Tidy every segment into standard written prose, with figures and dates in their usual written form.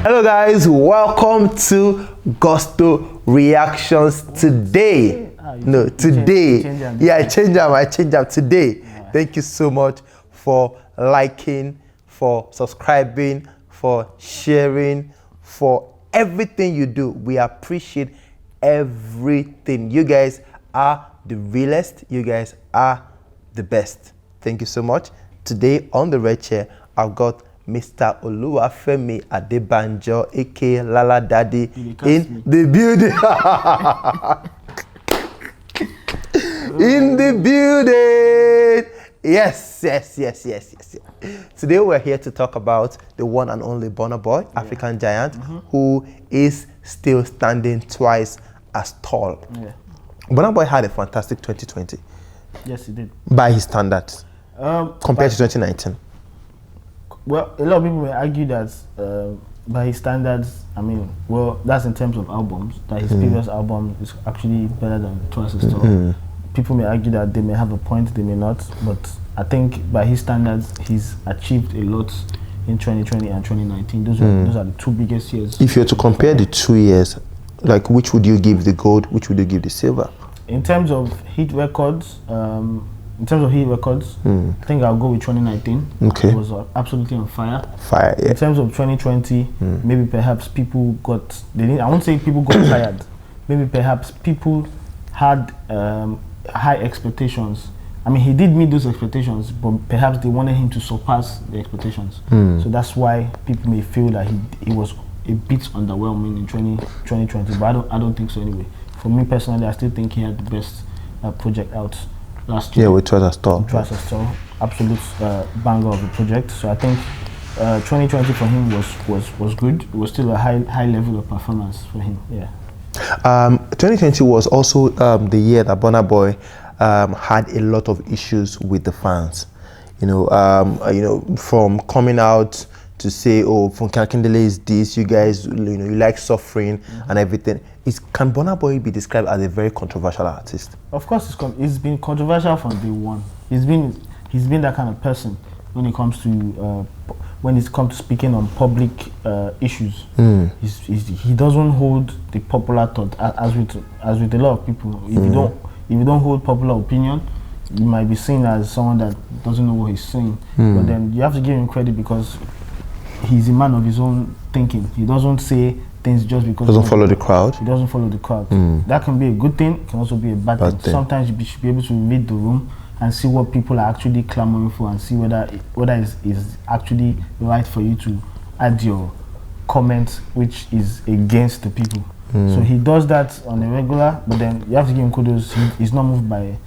Hello guys, welcome to Gusto Reactions today. No, today. I changed them today. Yeah. Thank you so much for liking, for subscribing, for sharing, for everything you do. We appreciate everything. You guys are the realest. You guys are the best. Thank you so much. Today on the red chair, I've got Mr. Oluwafemi Adebanjo, aka Lala Daddy, in the building. In the building. Yes. Today we're here to talk about the one and only Burna Boy, African giant, who is still standing twice as tall. Burna Boy had a fantastic 2020. Yes, he did. By his standards, compared to 2019. Well, a lot of people may argue that by his standards, I mean, well, that's in terms of albums, that his previous album is actually better than Twice as Tall. People may argue that they may have a point, they may not, but I think by his standards, he's achieved a lot in 2020 and 2019. Those are the two biggest years. If you're to compare the 2 years, like which would you give the gold, which would you give the silver? In terms of hit records, I think I'll go with 2019. Okay. It was absolutely on fire. Yeah. In terms of 2020, maybe perhaps people got, I won't say people got tired. Maybe perhaps people had high expectations. I mean, he did meet those expectations, but perhaps they wanted him to surpass the expectations. So that's why people may feel that he was a bit underwhelming in 2020, but I don't think so anyway. For me personally, I still think he had the best project out last year. Yeah, with Twice as Tall. Twice as Tall, absolute banger of a project. So I think 2020 for him was good. It was still a high level of performance for him. Yeah. 2020 was also the year that Burna Boy had a lot of issues with the fans. You know, from coming out to say, oh, from Kakindele is this, you guys, you like suffering and everything. Can Burna Boy be described as a very controversial artist? Of course, he's been controversial from day one. He's been that kind of person when it comes to speaking on public issues. He doesn't hold the popular thought as with a lot of people. If you don't hold popular opinion, you might be seen as someone that doesn't know what he's saying. But then you have to give him credit because he's a man of his own thinking. He doesn't say things just because he doesn't follow the crowd. He doesn't follow the crowd. That can be a good thing, it can also be a bad thing. Sometimes you should be able to read the room and see what people are actually clamoring for and see whether is actually right for you to add your comment which is against the people. So he does that on a regular, but then you have to give him kudos. He's not moved by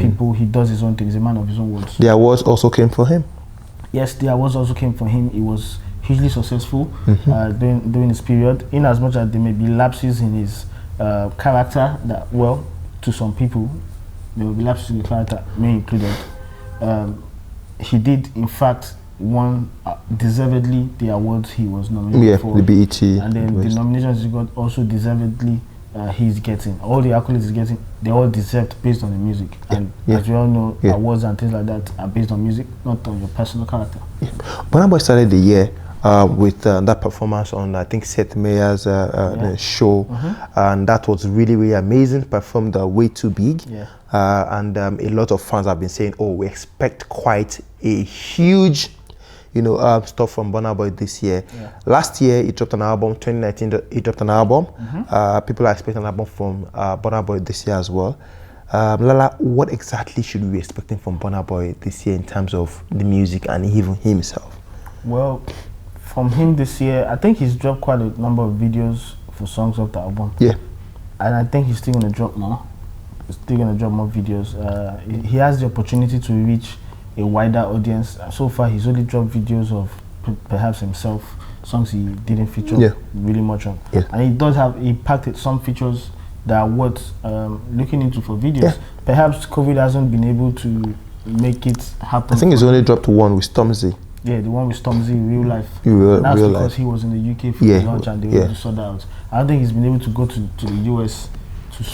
people. He does his own thing. He's a man of his own words. The awards also came for him. Yes, the awards also came for him. He was hugely successful during his period, in as much as there may be lapses in his character that, well, to some people, there will be lapses in the character, me included. He did, in fact, won deservedly the awards he was nominated for. The BET. And then the nominations he got also deservedly he's getting. All the accolades he's getting, they all deserved based on the music. And as we all know, awards and things like that are based on music, not on your personal character. Burna Boy started the year with that performance on, I think, Seth Meyer's show, and that was really amazing. Performed way too big, and a lot of fans have been saying, oh, we expect quite a huge stuff from Burna Boy this year. Last year he dropped an album. 2019 he dropped an album. People are expecting an album from Burna Boy this year as well. Lala, what exactly should we be expecting from Burna Boy this year in terms of the music and even himself? Well, from him this year, I think he's dropped quite a number of videos for songs of the album. And I think he's still going to drop more. He's still going to drop more videos. He has the opportunity to reach a wider audience. So far, he's only dropped videos of perhaps himself, songs he didn't feature really much on. And he packed some features that are worth looking into for videos. Perhaps COVID hasn't been able to make it happen. I think he's only dropped one with Stormzy. Yeah, the one with Stormzy, Real Life. That's because he was in the UK for the launch and they were able to sort that out. I don't think he's been able to go to the US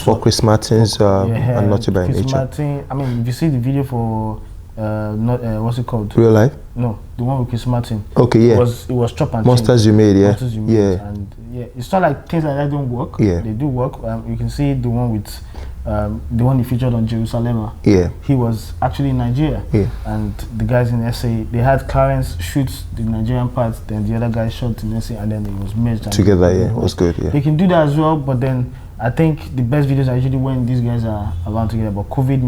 for Chris Martin's and Not By Nature. I mean, if you see the video for not what's it called? Real Life? No, the one with Chris Martin. Okay, yeah. It was Chop and Monsters Change. You Made, yeah. Monsters You Made. And yeah, it's not like things like that don't work. Yeah. They do work. You can see the one with the one he featured on Jerusalem. Yeah. He was actually in Nigeria. Yeah. And the guys in SA, they had Clarence shoot the Nigerian part, then the other guy shot in SA, and then it was merged together. Yeah, it was good. Yeah. They can do that as well, but then I think the best videos are usually when these guys are around together. But COVID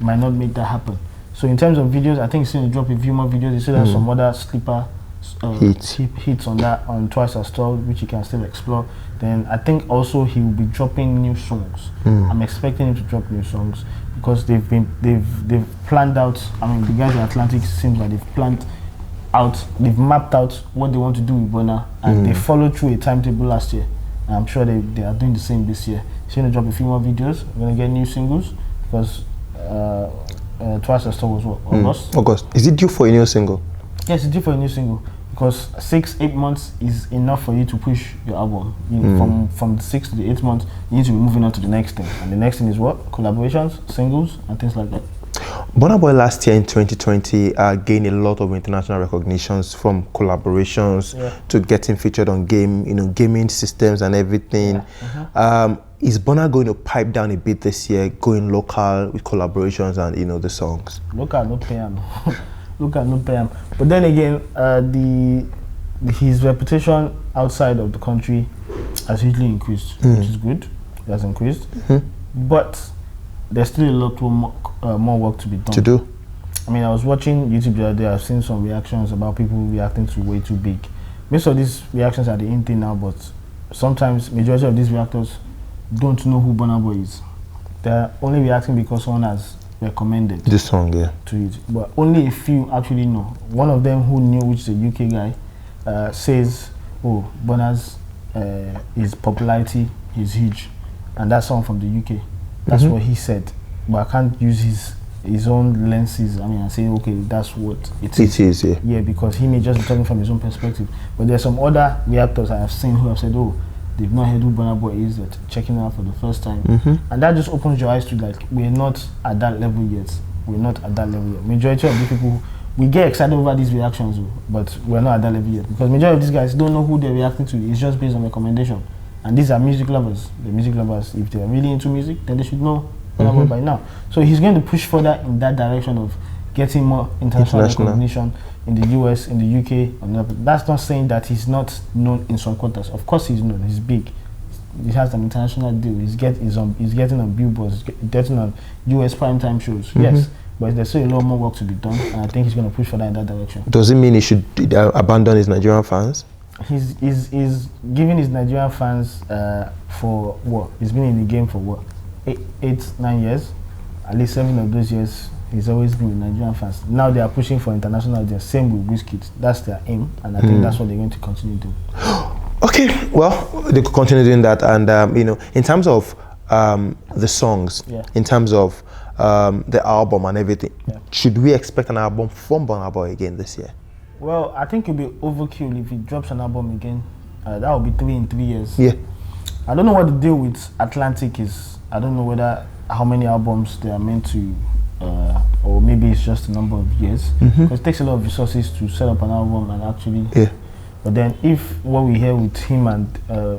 might not make that happen. So in terms of videos, I think he's going to drop a few more videos. He still has some other sleeper hits on Twice as Tall, which you can still explore. Then I think also he will be dropping new songs. I'm expecting him to drop new songs because they've planned out. I mean, the guys at Atlantic seems like they've mapped out what they want to do with Burna, and they followed through a timetable last year. And I'm sure they are doing the same this year. He's going to drop a few more videos. We're going to get new singles because Twice as Tall was what? August? August. Is it due for a new single? Yes, it's due for a new single because 6-8 months is enough for you to push your album. From the 6 to the 8 months, you need to be moving on to the next thing. And the next thing is what? Collaborations, singles, and things like that. Burna Boy last year in 2020 gained a lot of international recognitions, from collaborations to getting featured on gaming systems and everything. Is Burna going to pipe down a bit this year, going local with collaborations and the songs? Local, no pay him. Local, no pay him. But then again, his reputation outside of the country has hugely increased, which is good. It has increased, but there's still a lot more work to be done. To do? I mean, I was watching YouTube the other day. I've seen some reactions about people reacting to Way Too Big. Most of these reactions are the in thing now, but sometimes majority of these reactors don't know who Burna Boy is. They're only reacting because someone has recommended this song, to it. But only a few actually know. One of them who knew, which is a UK guy, says, "Oh, Burna's his popularity is huge," and that's someone from the UK. That's what he said. But I can't use his own lenses. I mean, I say, okay, that's what it is. Yeah, because he may just be talking from his own perspective. But there's some other reactors I have seen who have said, oh, they've not heard who Burna Boy is, that checking it out for the first time. And that just opens your eyes to, like, we're not at that level yet. We're not at that level yet. Majority of the people, we get excited over these reactions, but we're not at that level yet. Because majority of these guys don't know who they're reacting to. It's just based on recommendation. And these are music lovers. The music lovers, if they're really into music, then they should know Burna Boy by now. So he's going to push further in that direction of getting more international recognition in the US, in the UK. And that's not saying that he's not known in some quarters. Of course he's known. He's big. He has an international deal. He's getting on billboards. He's getting on US primetime shows. Yes, but there's still a lot more work to be done, and I think he's going to push further in that direction. Does it mean he should abandon his Nigerian fans? He's giving his Nigerian fans for what? He's been in the game for what? 8-9 years. At least 7 of those years, he's always been with Nigerian fans. Now they are pushing for international audience. Same with Wizkid. That's their aim, and I think that's what they're going to continue doing. Okay, well, they could continue doing that, and in terms of the songs, in terms of the album and everything, should we expect an album from Burna Boy again this year? Well, I think it'll be overkill if he drops an album again. That will be 3 in 3 years. Yeah. I don't know what the deal with Atlantic is. I don't know how many albums they are meant to, or maybe it's just a number of years. Because it takes a lot of resources to set up an album and actually. Yeah. But then, if what we hear with him and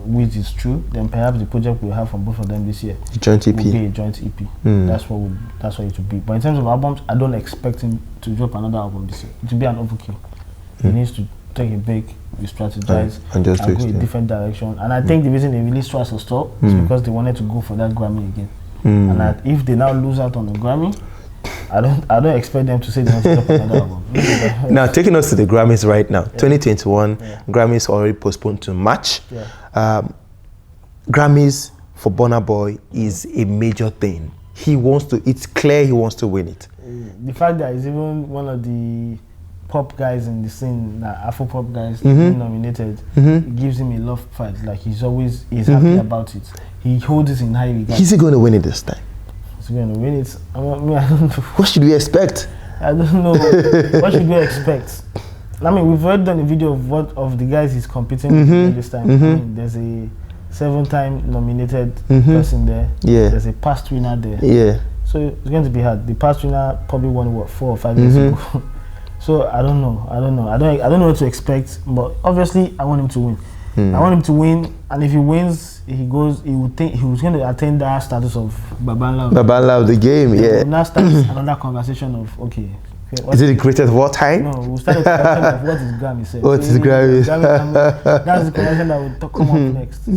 Wiz is true, then perhaps the project we'll have from both of them this year, a joint EP. Will be a joint EP. That's what it will be. But in terms of albums, I don't expect him to drop another album this year. It will be an overkill. He needs to take a break, re-strategize, and just go in a different direction. And I think the reason they released Twice as Tall is because they wanted to go for that Grammy again. And if they now lose out on the Grammy, I don't expect them to say they want to drop another album. Now, taking us to the Grammys right now, 2021, Grammys already postponed to March. Grammys for Burna Boy is a major thing. It's clear he wants to win it. The fact that he's even one of the pop guys in the scene, Afro pop guys, being nominated, it gives him a love fight. Like he's happy about it. He holds it in high regard. Is he going to win it this time? He's going to win it. I don't know. What should we expect? I don't know. What should we expect? I mean, we've already done a video of the guys he's competing with this time. I mean, there's a 7-time nominated person there. There's a past winner there. So it's going to be hard. The past winner probably won what 4 or 5 years ago. So I don't know. I don't know what to expect. But obviously, I want him to win. I want him to win, and if he wins, he was going to attain that status of Babanla of the game. Yeah. Now starts another conversation of okay. Is it the greatest of all time? No, we'll start with of what is Grammy said. What is Grammy? That's the conversation that will come up next. So,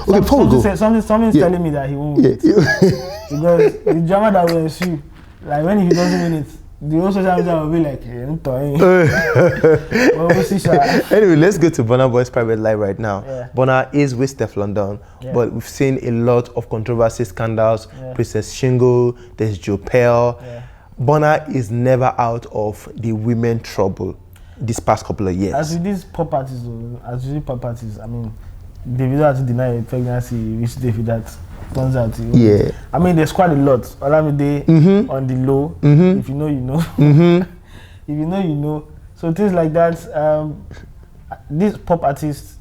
okay, before we go, something's telling me that he won't win it. Because the drama that will ensue, like when he doesn't win it, the whole social media will be like, Anyway, let's go to Burna Boy's private life right now. Yeah. Burna is with Steph London, but we've seen a lot of controversy, scandals. Princess Shingo, there's Joe Pell. Burna is never out of the women trouble this past couple of years. As with these pop artists, I mean, Davido had to deny a pregnancy, which David that turns out. I mean, there's quite a lot. Olamide on the low. If you know, you know. If you know, you know. So things like that. These pop artists,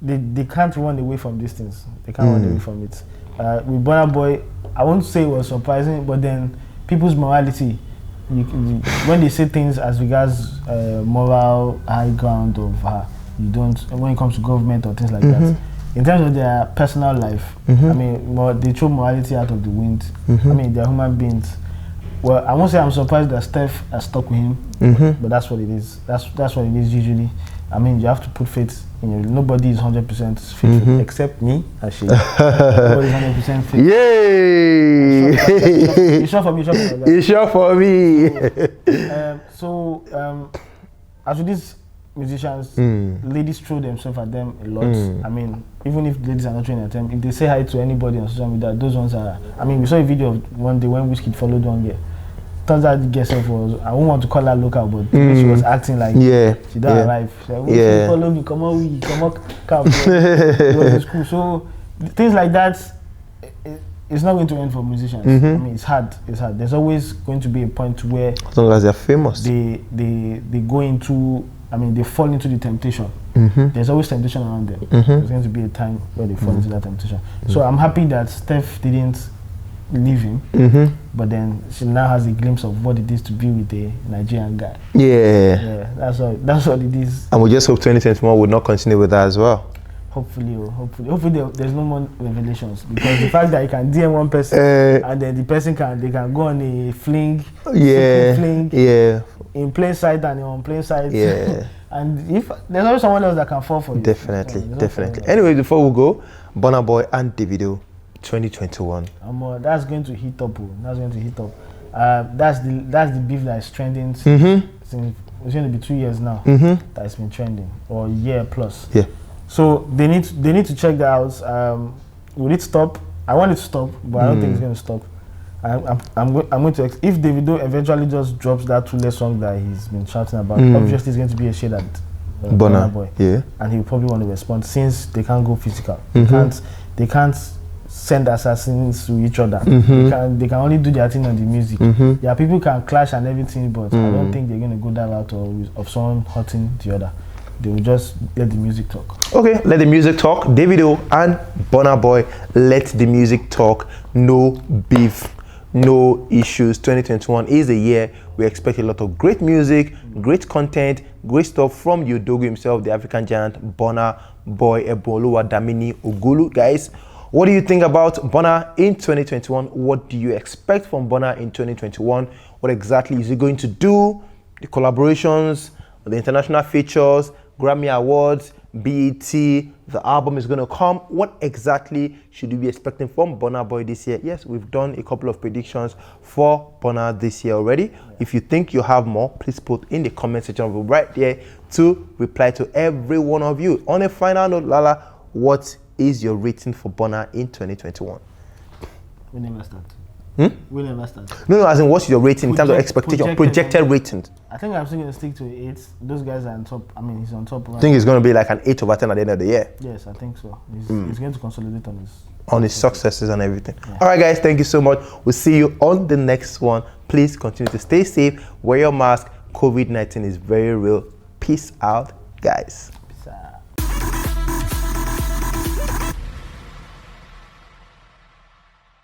they can't run away from these things. They can't run away from it. With Burna Boy, I won't say it was surprising, but then people's morality, when they say things as regards moral high ground of you don't, when it comes to government or things like that, in terms of their personal life, I mean, they throw morality out of the wind. I mean, they're human beings. Well, I won't say I'm surprised that Steph has stuck with him, but that's what it is. That's what it is usually. I mean, you have to put faith in you. Nobody is 100% faithful except me, actually. Nobody is 100% faithful. Yay! It's sure for me. It's sure for me. As with these musicians, ladies throw themselves at them a lot. I mean, even if ladies are not throwing at them, if they say hi to anybody on social media, those ones are. I mean, we saw a video of one day when Wizkid followed one girl. Turns out the girl was, I won't want to call her local, but she was acting like she don't arrive. She said, follow me, come on, come. It was in school. So things like that, it's not going to end for musicians. I mean, it's hard. There's always going to be a point where, as long as they're famous, they go into. I mean, they fall into the temptation. There's always temptation around them. There's going to be a time where they fall into that temptation. So I'm happy that Steph didn't leave him, but then she now has a glimpse of what it is to be with a Nigerian guy. Yeah, that's what it is. And we just hope 2021 will not continue with that as well. Hopefully there's no more revelations, because the fact that you can DM one person and then the person can go on a fling, in plain sight and on plain sight. And if there's always someone else that can fall for you. Definitely. Anyway, before we go, Burna Boy and Davido 2021. That's going to heat up. That's the beef that is trending since it's going to be 2 years now that it's been trending, or a year plus. So they need to check that out. Will it stop? I want it to stop, but I don't think it's going to stop. I'm going to, if Davido eventually just drops that 2 less song that he's been shouting about, obviously it's going to be a shade at Burna Boy. And he'll probably want to respond, since they can't go physical. They can't send assassins to each other. They can only do their thing on the music. Yeah, people can clash and everything, but I don't think they're going to go that route of someone hurting the other. They will just let the music talk. Okay, let the music talk. Davido and Burna Boy, let the music talk. No beef, no issues. 2021 is a year we expect a lot of great music, great content, great stuff from ODOGWU himself, the African giant, Burna Boy Oluwadamini Ogulu. Guys, what do you think about Burna in 2021? What do you expect from Burna in 2021? What exactly is he going to do? The collaborations, the international features, Grammy Awards, BET, the album is going to come. What exactly should we be expecting from Burna Boy this year? Yes, we've done a couple of predictions for Burna this year already. If you think you have more, please put in the comment section right there to reply to every one of you. On a final note, Lala, what is your rating for Burna in 2021? We never start. We never start. No, as in what's your rating in terms of expectation, projected rating? I think I'm still going to stick to 8. Those guys are on top. I mean, he's on top. I think it's going to be like an 8/10 at the end of the year. Yes, I think so. He's going to consolidate on his successes and everything. All right, guys, thank you so much. We'll see you on the next one. Please continue to stay safe. Wear your mask. COVID-19 is very real. Peace out, guys. Peace out.